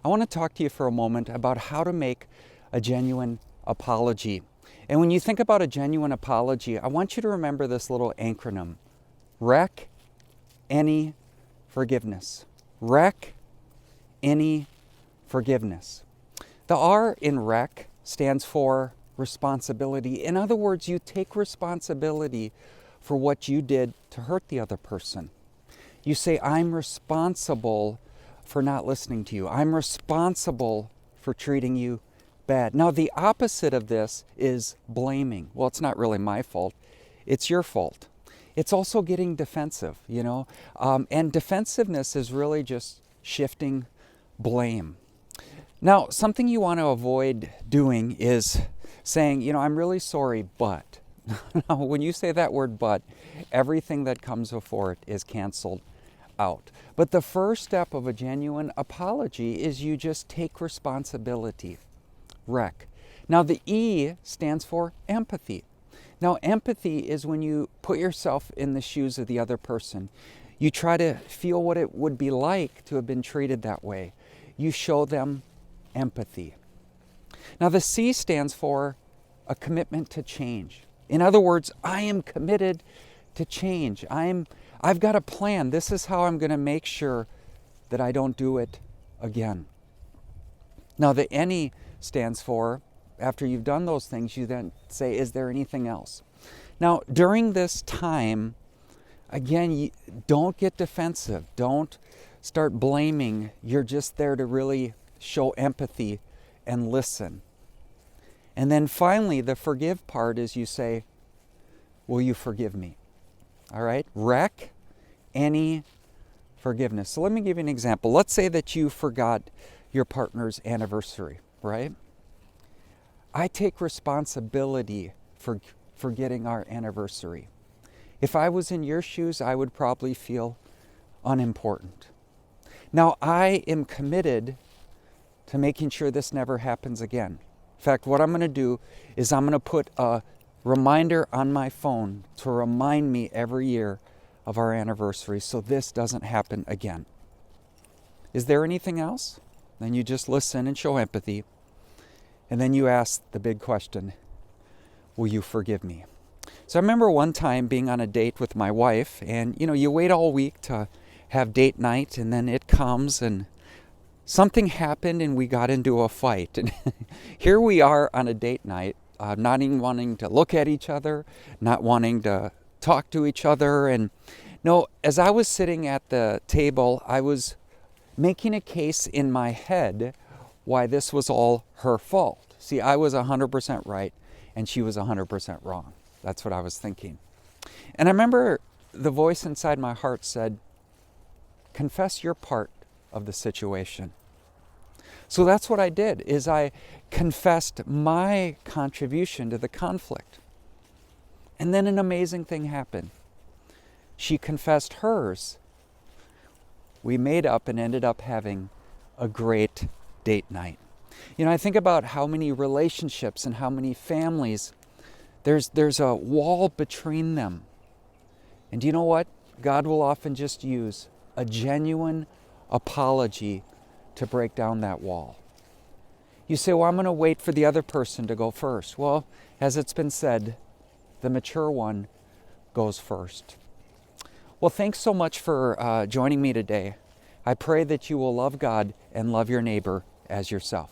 I want to talk to you for a moment about how to make a genuine apology. And when you think about a genuine apology, I want you to remember this little acronym: REC, any, forgiveness. REC, any, forgiveness. The R in REC stands for responsibility. In other words, you take responsibility for what you did to hurt the other person. You say, I'm responsible for not listening to you. I'm responsible for treating you bad. Now, the opposite of this is blaming. Well, it's not really my fault. It's your fault. It's also getting defensive, and defensiveness is really just shifting blame. Now, something you want to avoid doing is saying, I'm really sorry, but. Now, when you say that word but, everything that comes before it is canceled out. But the first step of a genuine apology is you just take responsibility. REC. Now, the E stands for empathy. Now, empathy is when you put yourself in the shoes of the other person. You try to feel what it would be like to have been treated that way. You show them empathy. Now, the C stands for a commitment to change. In other words, I am committed to change. I've got a plan. This is how I'm going to make sure that I don't do it again. Now, the any stands for, after you've done those things, you then say, is there anything else? Now, during this time, again, don't get defensive. Don't start blaming. You're just there to really show empathy and listen. And then finally, the forgive part is you say, will you forgive me? All right? REC, any, forgiveness. So let me give you an example. Let's say that you forgot your partner's anniversary, right? I take responsibility for forgetting our anniversary. If I was in your shoes, I would probably feel unimportant. Now, I am committed to making sure this never happens again. In fact, what I'm going to do is I'm going to put a reminder on my phone to remind me every year of our anniversary so this doesn't happen again. Is there anything else? Then you just listen and show empathy. And then you ask the big question, will you forgive me? So I remember one time being on a date with my wife, and you wait all week to have date night, and then it comes and something happened and we got into a fight. And here we are on a date night, not even wanting to look at each other, not wanting to talk to each other. And no, as I was sitting at the table, I was making a case in my head why this was all her fault. See, I was 100% right and she was 100% wrong. That's what I was thinking. And I remember the voice inside my heart said, confess your part of the situation. So that's what I did, is I confessed my contribution to the conflict. And then an amazing thing happened. She confessed hers. We made up and ended up having a great date night. I think about how many relationships and how many families, there's a wall between them. And do you know what? God will often just use a genuine apology to break down that wall. You say, well, I'm going to wait for the other person to go first. Well, as it's been said, the mature one goes first. Well, thanks so much for joining me today. I pray that you will love God and love your neighbor as yourself.